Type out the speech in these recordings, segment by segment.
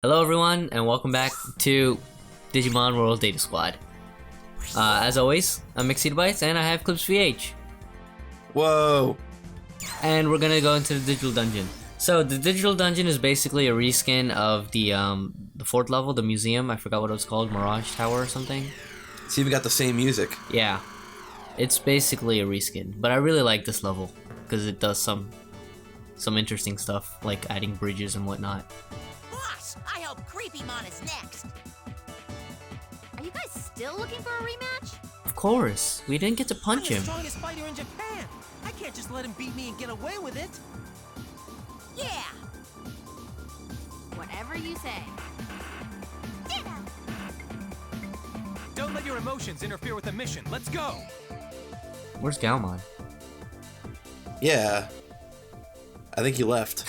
Hello everyone, and welcome back to Digimon World Data Squad. As always, I'm xHitoBiteZ, and I have Clipsvh. Whoa! And we're gonna go into the Digital Dungeon. So the Digital Dungeon is basically a reskin of the 4th level, the museum. I forgot what it was called, Mirage Tower or something. It's even got the same music. Yeah, it's basically a reskin, but I really like this level because it does some interesting stuff, like adding bridges and whatnot. I hope Creepymon is next. Are you guys still looking for a rematch? Of course, we didn't get to punch him. I'm the strongest fighter in Japan. I can't just let him beat me and get away with it. Yeah. Whatever you say. Ditto. Don't let your emotions interfere with the mission. Let's go. Where's Galmon? Yeah. I think he left.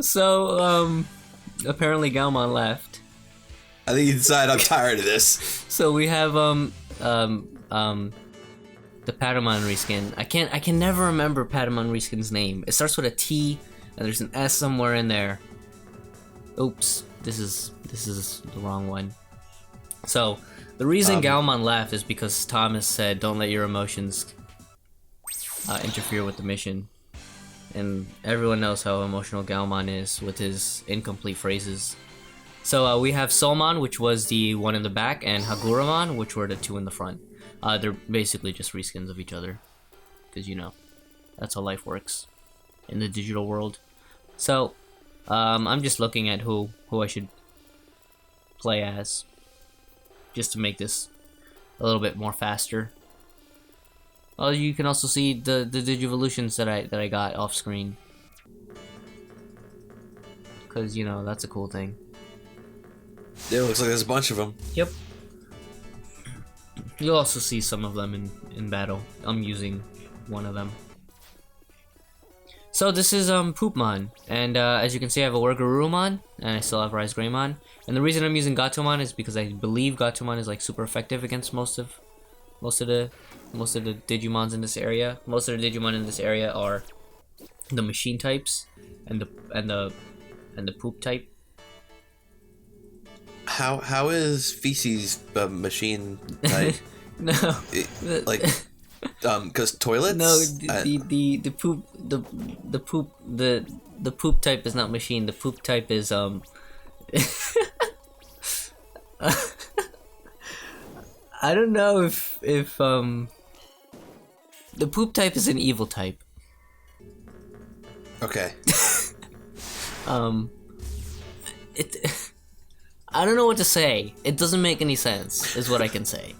So, apparently Galmon left. I think he decided I'm tired of this. So we have, the Patamon reskin. I can never remember Patamon reskin's name. It starts with a T, and there's an S somewhere in there. Oops, this is the wrong one. So, the reason Galmon left is because Thomas said, "Don't let your emotions interfere with the mission." And everyone knows how emotional Galmon is with his incomplete phrases. So we have Soulmon, which was the one in the back, and Haguramon, which were the two in the front. They're basically just reskins of each other, because you know, that's how life works in the digital world. So I'm just looking at who I should play as, just to make this a little bit more faster. Oh, you can also see the Digivolutions that I got off screen, cause you know that's a cool thing. Yeah, it looks like there's a bunch of them. Yep. You'll also see some of them in battle. I'm using one of them. So this is Poopmon, and as you can see, I have a Wargarurumon, and I still have Rise Greymon. And the reason I'm using Gatomon is because I believe Gatomon is like super effective against most of the Digimons in this area. Most of the Digimon in this area are the machine types and the poop type. How is feces a machine type? No, cause toilets? No, the poop type is not machine. The poop type is I don't know if the poop type is an evil type. Okay. I don't know what to say. It doesn't make any sense, is what I can say.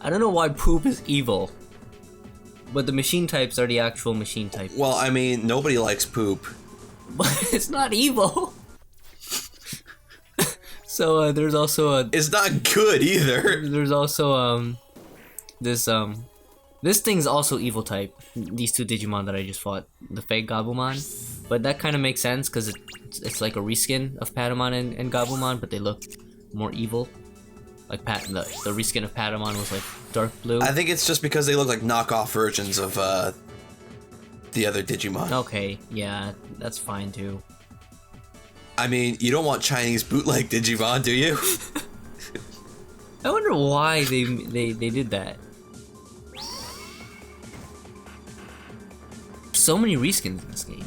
I don't know why poop is evil, but the machine types are the actual machine type. Well, I mean, nobody likes poop. But it's not evil. So there's also It's not good either. there's also this thing's also evil type. These two Digimon that I just fought, the fake Gabumon, but that kind of makes sense because it's like a reskin of Patamon and Gabumon, but they look more evil. Like the reskin of Patamon was like dark blue. I think it's just because they look like knockoff versions of the other Digimon. Okay, yeah, that's fine too. I mean, you don't want Chinese bootleg Digimon, do you? I wonder why they did that. So many reskins in this game.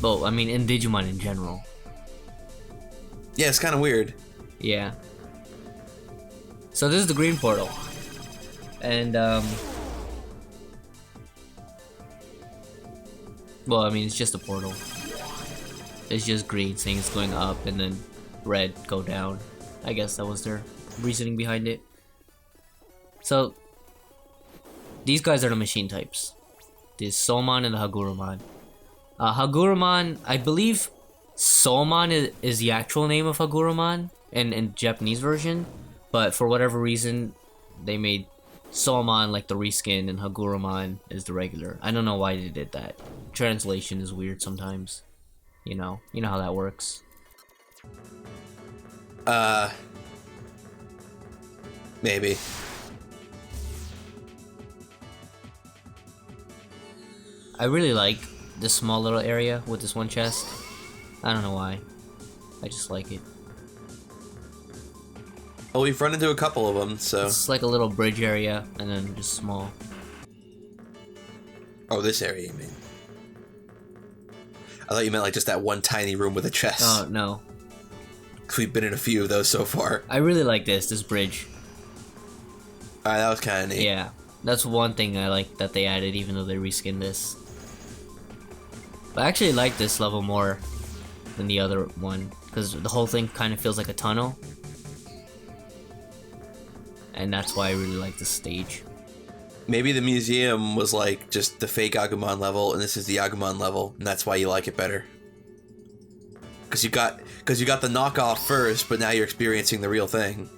Well, I mean, in Digimon in general. Yeah, it's kind of weird. Yeah. So this is the green portal. And, well, I mean, it's just a portal. It's just green saying it's going up, and then red go down. I guess that was their reasoning behind it. So, these guys are the machine types. This Soulmon and the Haguramon. Haguramon, I believe Soulmon is the actual name of Haguramon in Japanese version, but for whatever reason, they made Soulmon like the reskin and Haguramon is the regular. I don't know why they did that. Translation is weird sometimes. You know how that works. Maybe. I really like this small little area with this one chest. I don't know why. I just like it. Well, we've run into a couple of them, so... It's like a little bridge area, and then just small. Oh, this area, you mean? I thought you meant like just that one tiny room with a chest. Oh, no. Because we've been in a few of those so far. I really like this bridge. Alright, that was kind of neat. Yeah, that's one thing I like that they added, even though they reskinned this. But I actually like this level more than the other one, because the whole thing kind of feels like a tunnel. And that's why I really like this stage. Maybe the museum was like just the fake Agumon level, and this is the Agumon level, and that's why you like it better. Because you got the knockoff first, but now you're experiencing the real thing.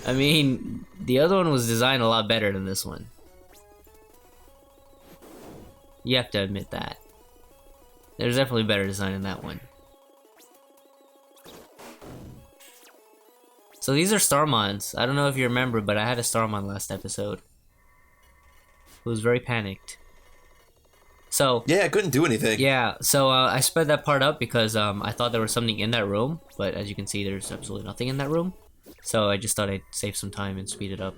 I mean, the other one was designed a lot better than this one. You have to admit that. There's definitely better design in that one. So these are Starmons. I don't know if you remember, but I had a Starmon last episode. Who was very panicked. So yeah, I couldn't do anything. Yeah, so I sped that part up because I thought there was something in that room, but as you can see, there's absolutely nothing in that room. So I just thought I'd save some time and speed it up.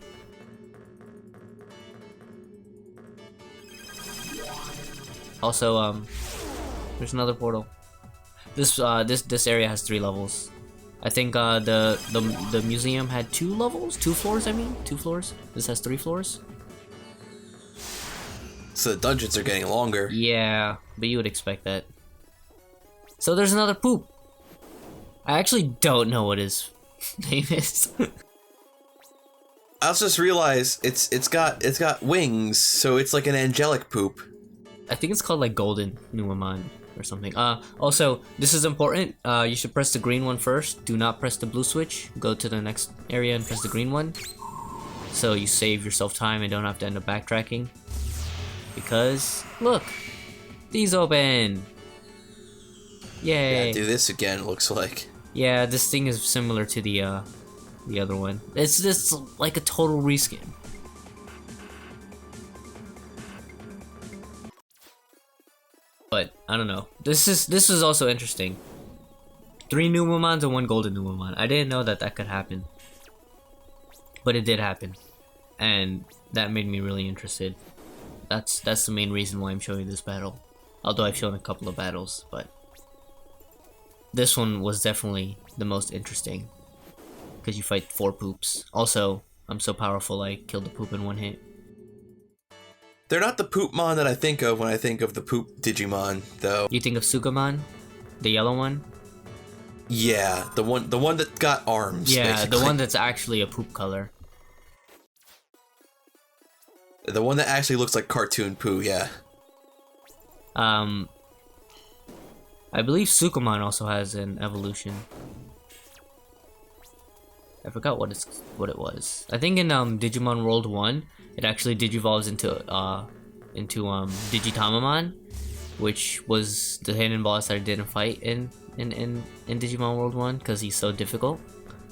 Also, there's another portal. This area has 3 levels. I think the museum had 2 levels, 2 floors. I mean, 2 floors. This has 3 floors. So the dungeons are getting longer. Yeah, but you would expect that. So there's another poop. I actually don't know what his name is. I also just realized it's got wings, so it's like an angelic poop. I think it's called like Golden Numamon or something. Also, this is important. You should press the green one first. Do not press the blue switch. Go to the next area and press the green one. So you save yourself time and don't have to end up backtracking. Because, look! These open! Yay! Yeah, do this again, it looks like. Yeah, this thing is similar to the other one. It's just like a total reskin. But I don't know. This is also interesting. 3 Numamons and 1 Golden Numamon. I didn't know that could happen, but it did happen, and that made me really interested. That's the main reason why I'm showing this battle. Although I've shown a couple of battles, but this one was definitely the most interesting because you fight 4 poops. Also, I'm so powerful I killed the poop in 1 hit. They're not the Poopmon that I think of when I think of the Poop Digimon, though. You think of Sugamon, the yellow one? Yeah, the one that got arms. Yeah, basically. the one that's actually a poop color. The one that actually looks like cartoon poo. Yeah. I believe Sukamon also has an evolution. I forgot what it was. I think in Digimon World 1, it actually digivolves into Digitamamon, which was the hidden boss that I didn't fight in Digimon World 1 because he's so difficult.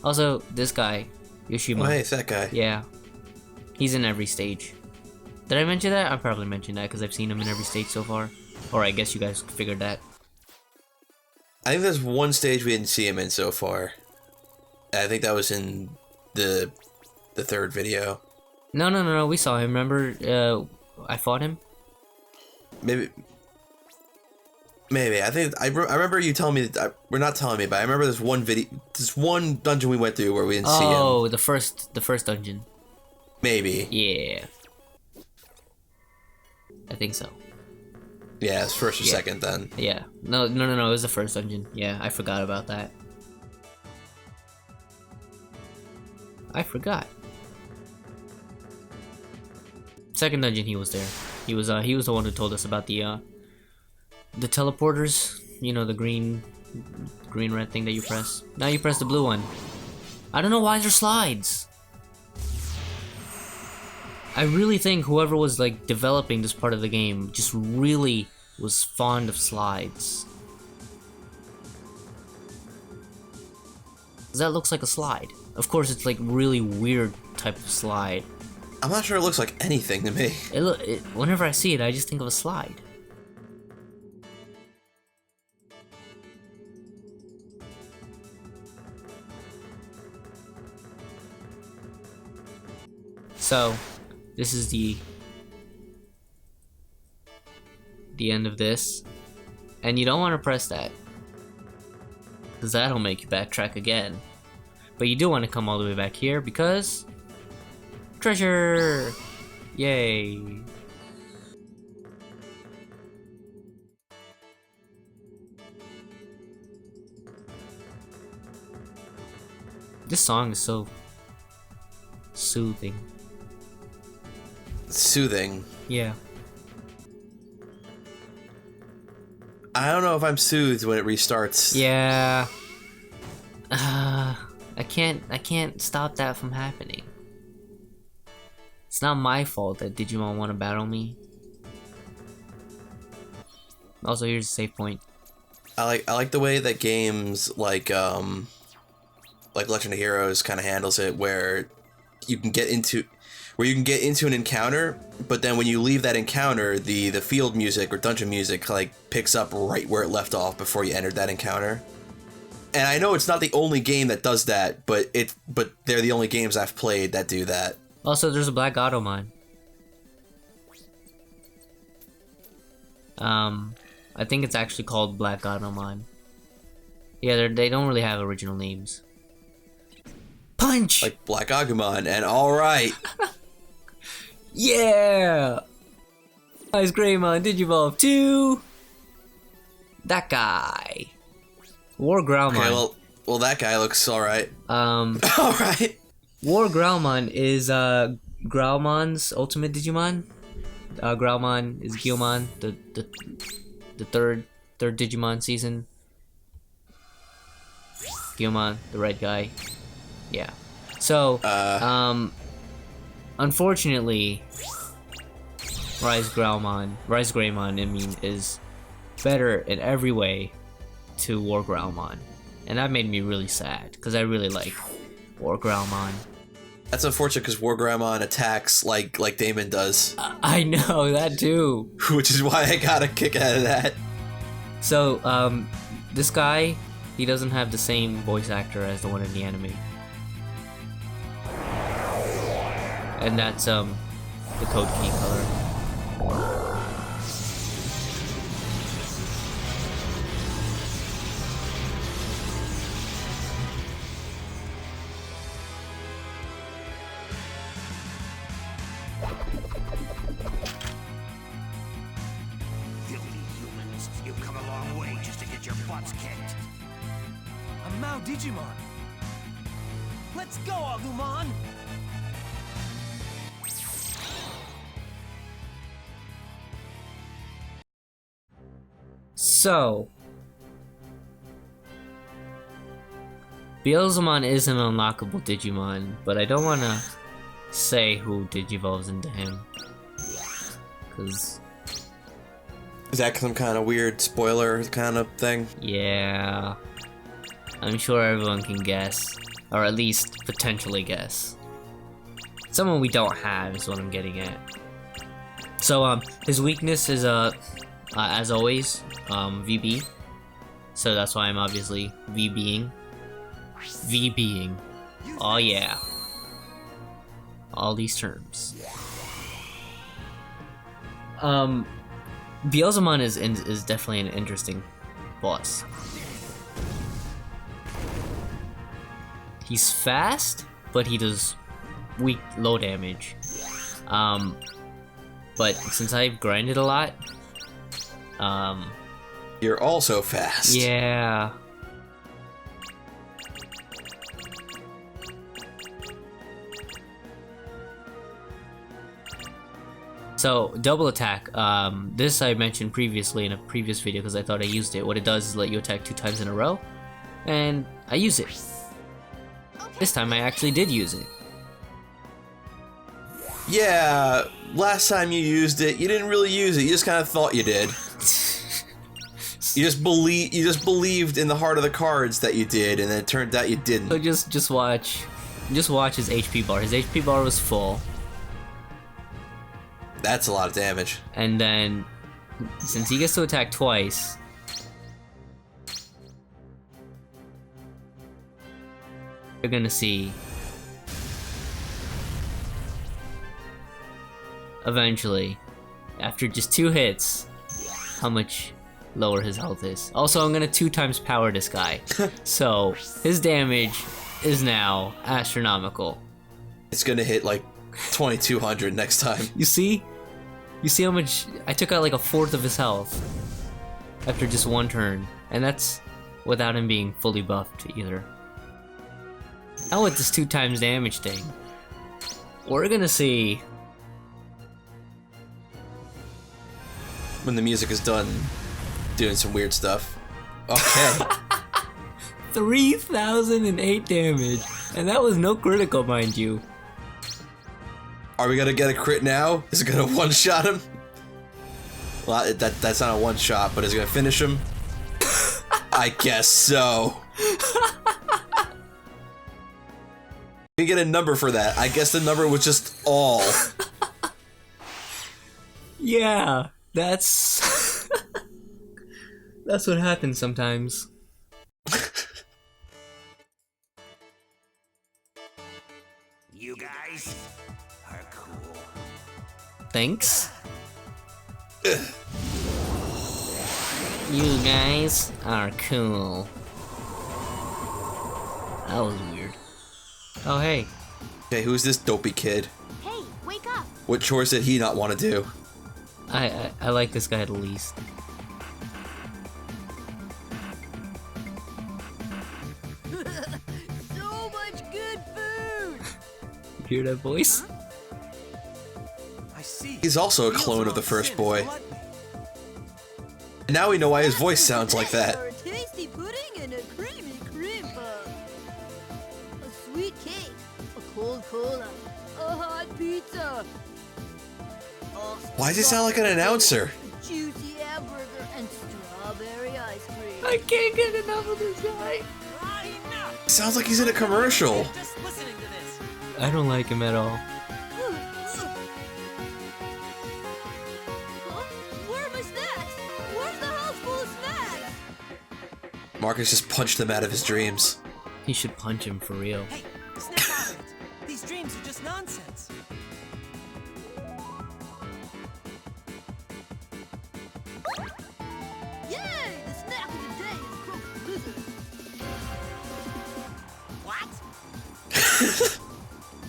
Also, this guy, Yoshima. Oh, hey, it's that guy. Yeah, he's in every stage. Did I mention that? I probably mentioned that because I've seen him in every stage so far. Or I guess you guys figured that. I think there's one stage we didn't see him in so far. I think that was in the 3rd video. No, we saw him. Remember, I fought him? Maybe. I think I remember you telling me that. We're not telling me, but I remember there's one dungeon we went through where we didn't see him. Oh, the first dungeon. Maybe. Yeah. I think so. Yeah, it's first or second then. Yeah. No, it was the first dungeon. Yeah, I forgot about that. I forgot. Second dungeon, he was there. He was the one who told us about the teleporters. You know, the green red thing that you press. Now you press the blue one. I don't know why there's slides. I really think whoever was like developing this part of the game just really was fond of slides. 'Cause that looks like a slide. of course, it's like really weird type of slide. I'm not sure it looks like anything to me. Whenever I see it, I just think of a slide. So, this is the end of this, and you don't want to press that, because that'll make you backtrack again. But you do want to come all the way back here, because treasure! Yay! This song is so soothing. Soothing. Yeah. I don't know if I'm soothed when it restarts. Yeah. I can't stop that from happening. It's not my fault that Digimon want to battle me. Also, here's a save point. I like the way that games like Legend of Heroes kind of handles it, where you can get into an encounter, but then when you leave that encounter, the field music or dungeon music like picks up right where it left off before you entered that encounter. And I know it's not the only game that does that, but they're the only games I've played that do that. Also, there's a Black Automon. I think it's actually called Black Automon. Yeah, they don't really have original names. Punch! Like Black Agumon, and alright! Yeah! Ice Greymon Digivolve 2! That guy. War Growlmon. Okay, well that guy looks alright. Alright. War Growlmon is Growlmon's ultimate Digimon. Growlmon is Guilmon, the third Digimon season. Guilmon, the red guy. Yeah. So, unfortunately, Rise Greymon, I mean, is better in every way to War Growlmon. And that made me really sad, because I really like War Growlmon. That's unfortunate because War Growlmon attacks like Damon does. I know, that too. Which is why I got a kick out of that. So, this guy, he doesn't have the same voice actor as the one in the anime. And that's, the code key color. Filthy humans, you've come a long way just to get your butts kicked. A Mao Digimon. Let's go, Agumon! So, Beelzemon is an unlockable Digimon, but I don't want to say who Digivolves into him, because... Is that some kind of weird spoiler kind of thing? Yeah, I'm sure everyone can guess, or at least potentially guess. Someone we don't have is what I'm getting at. So, his weakness is, as always, VB. So that's why I'm obviously VBing. VBing. Oh yeah. All these terms. Beelzemon is definitely an interesting boss. He's fast, but he does weak low damage. But since I've grinded a lot, You're also fast. yeah. So, double attack, this I mentioned previously in a previous video because I thought I used it. What it does is let you attack 2 times in a row, and I use it. This time I actually did use it. Yeah, last time you used it, you didn't really use it. You just kind of thought you did. You just believed in the heart of the cards that you did, and then it turned out you didn't. So just watch. Just watch his HP bar. His HP bar was full. That's a lot of damage. And then, since he gets to attack twice, you're gonna see eventually, after just 2 hits, how much lower his health is. Also, I'm gonna 2 times power this guy. So, his damage is now astronomical. It's gonna hit like 2200 next time. You see? You see how much... I took out like a 1/4 of his health after just 1 turn. And that's without him being fully buffed either. Now with this 2 times damage thing, we're gonna see... When the music is done doing some weird stuff. Okay. 3008 damage. And that was no critical, mind you. Are we gonna get a crit now? Is it gonna one-shot him? Well, that's not a one-shot, but is it gonna finish him? I guess so. We get a number for that. I guess the number was just all. Yeah, that's... that's what happens sometimes. You guys are cool. Thanks. You guys are cool. That was weird. Oh, hey. Okay, who's this dopey kid? Hey, wake up! What chores did he not want to do? I like this guy the least. So much good food! You hear that voice? I see. He's also a clone of the first boy. And now we know why his voice sounds like that. A tasty pudding and a creamy cream puff. A sweet cake, a cold cola, a hot pizza. Why does he sound like an announcer? A juicy hamburger and strawberry ice cream. I can't get enough of this guy. He sounds like he's in a commercial. Just listening to this. I don't like him at all. Huh? Where are my snacks? Where's the house full of snacks? Marcus just punched them out of his dreams. He should punch him for real. Hey, snap out of it. These dreams are just nonsense. Yay! The snack of the day is cooked blizzard. What?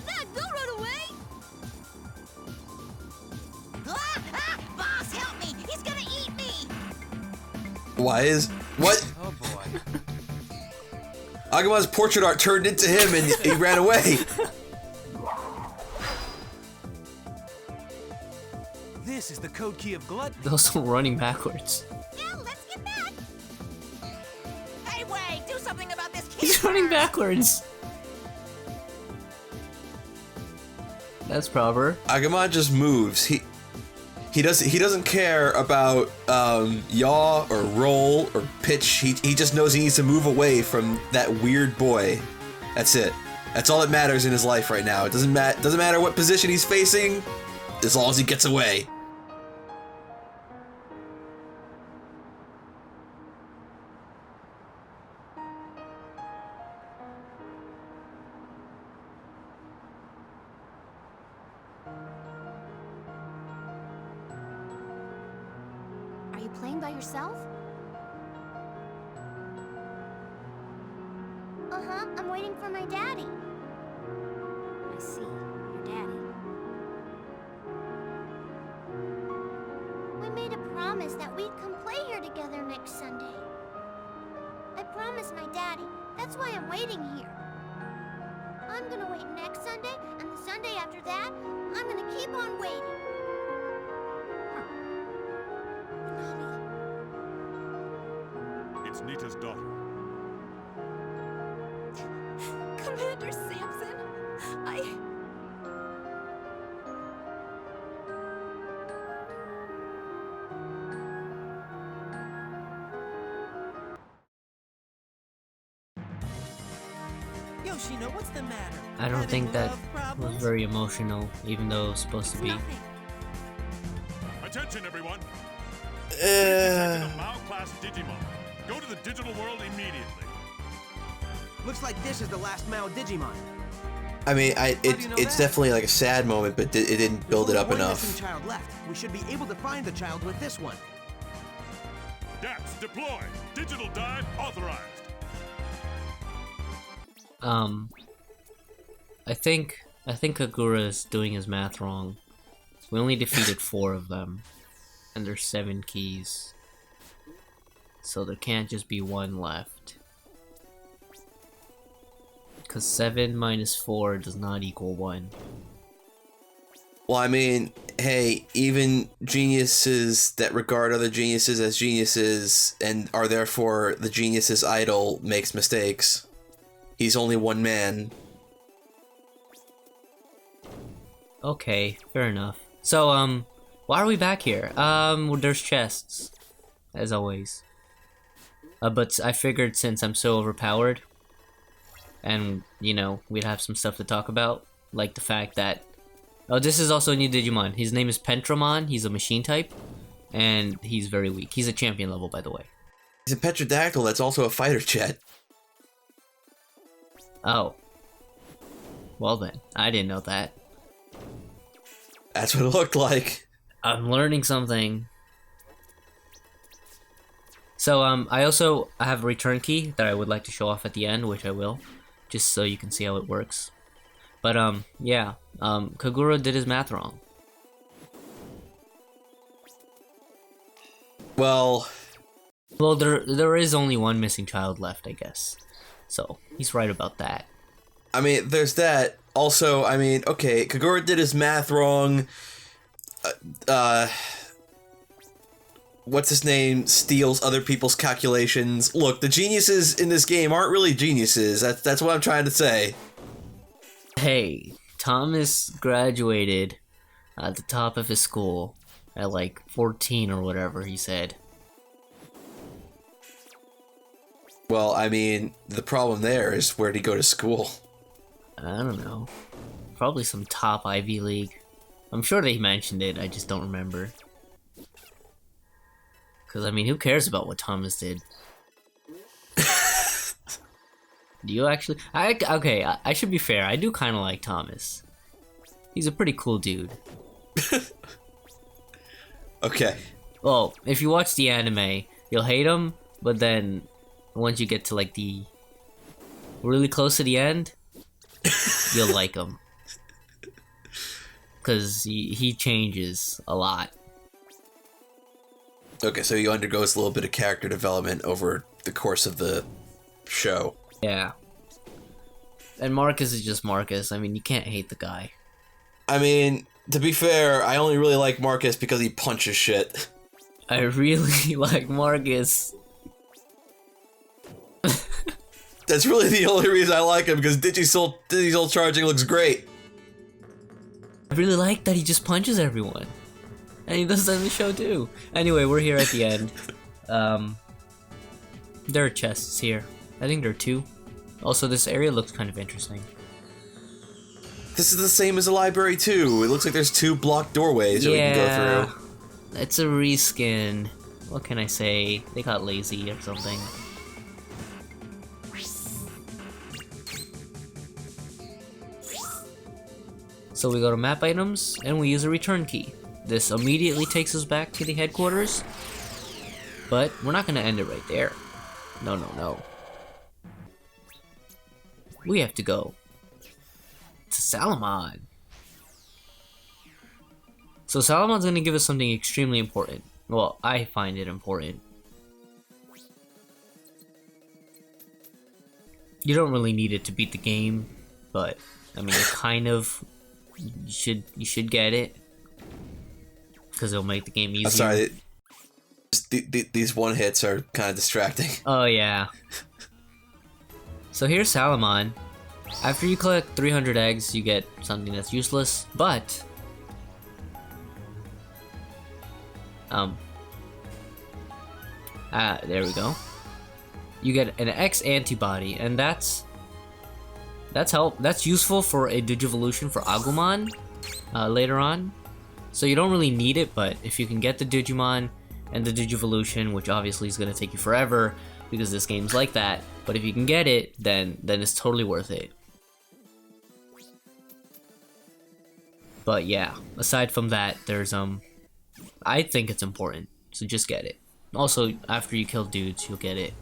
Zach, don't run away! Boss, help me! He's gonna eat me! Why is... What? Oh boy. Agumon's portrait art turned into him and he ran away. This is the code key of gluttony. He's also running backwards. Yeah, let's get back! Hey, wait! Do something about this kid! He's running backwards. That's proper. Agumon just moves. He doesn't care about yaw or roll or pitch. He just knows he needs to move away from that weird boy. That's it. That's all that matters in his life right now. It doesn't matter what position he's facing, as long as he gets away. Are you playing by yourself? Uh-huh, I'm waiting for my daddy. I see, your daddy. We made a promise that we'd come play here together next Sunday. I promised my daddy, that's why I'm waiting here. I'm gonna wait next Sunday, and the Sunday after that, I'm gonna keep on waiting. It's Nita's daughter. Commander Samson, Yo, Yoshino, what's the matter? I don't Having think that love was problems? very emotional, even though it was supposed to be. Nothing. Attention, everyone. Detected a Uh, Mao class Digimon. Go to the digital world immediately. Looks like this is the last Mao Digimon. I mean, do you know it's that? definitely like a sad moment, but it didn't build it There's up only one enough. missing child left. We should be able to find the child with this one. DAPS deploy. Digital dive authorized. I think Kagura is doing his math wrong. We only defeated 4 of them, and there's 7 keys. So there can't just be 1 left. Because 7 minus 4 does not equal 1. Well, I mean, hey, even geniuses that regard other geniuses as geniuses and are therefore the genius's idol makes mistakes. He's only one man. Okay, fair enough. So, why are we back here? Well, there's chests, as always. But I figured since I'm so overpowered, and, you know, we'd have some stuff to talk about, like the fact that... Oh, this is also a new Digimon. His name is Pentramon, he's a machine type, and he's very weak. He's a champion level, by the way. He's a Petrodactyl that's also a fighter jet. Oh. Well then, I didn't know that. That's what it looked like. I'm learning something. So, I have a return key that I would like to show off at the end, which I will, just so you can see how it works. But, yeah, Kagura did his math wrong. Well, there is only 1 missing child left, I guess. So, he's right about that. I mean, there's that. Also, I mean, okay, Kagura did his math wrong. What's his name? Steals other people's calculations. Look, the geniuses in this game aren't really geniuses. That's what I'm trying to say. Hey, Thomas graduated at the top of his school at like 14 or whatever he said. Well, I mean, the problem there is where'd he go to school? I don't know. Probably some top Ivy League. I'm sure they mentioned it, I just don't remember. Because, I mean, who cares about what Thomas did? Do you actually? Okay, I should be fair. I do kind of like Thomas. He's a pretty cool dude. Okay. Well, if you watch the anime, you'll hate him, but then once you get to like the really close to the end, you'll like him. Because he changes a lot. Okay, so he undergoes a little bit of character development over the course of the show. Yeah. And Marcus is just Marcus. I mean, you can't hate the guy. I mean, to be fair, I only really like Marcus because he punches shit. I really like Marcus. That's really the only reason I like him, because Digisoul charging looks great. I really like that he just punches everyone. And he does that in the show too. Anyway, we're here at the end. There are chests here. I think there are 2. Also, this area looks kind of interesting. This is the same as the library too. It looks like there's 2 blocked doorways that we can go through. It's a reskin. What can I say? They got lazy or something. So we go to map items, and we use a return key. This immediately takes us back to the headquarters, but we're not gonna end it right there. No, no, no. We have to go to Salamon. So Salamon's gonna give us something extremely important. Well, I find it important. You don't really need it to beat the game, but I mean, it kind of you should get it because it'll make the game easier. I'm sorry. These one hits are kind of distracting. Oh yeah. So here's Salamon. After you collect 300 eggs, you get something that's useless, but there we go. You get an X antibody, and that's That's useful for a Digivolution for Agumon later on. So you don't really need it, but if you can get the Digimon and the Digivolution, which obviously is going to take you forever because this game's like that, but if you can get it, then it's totally worth it. But yeah, aside from that, there's I think it's important, so just get it. Also, after you kill dudes, you'll get it.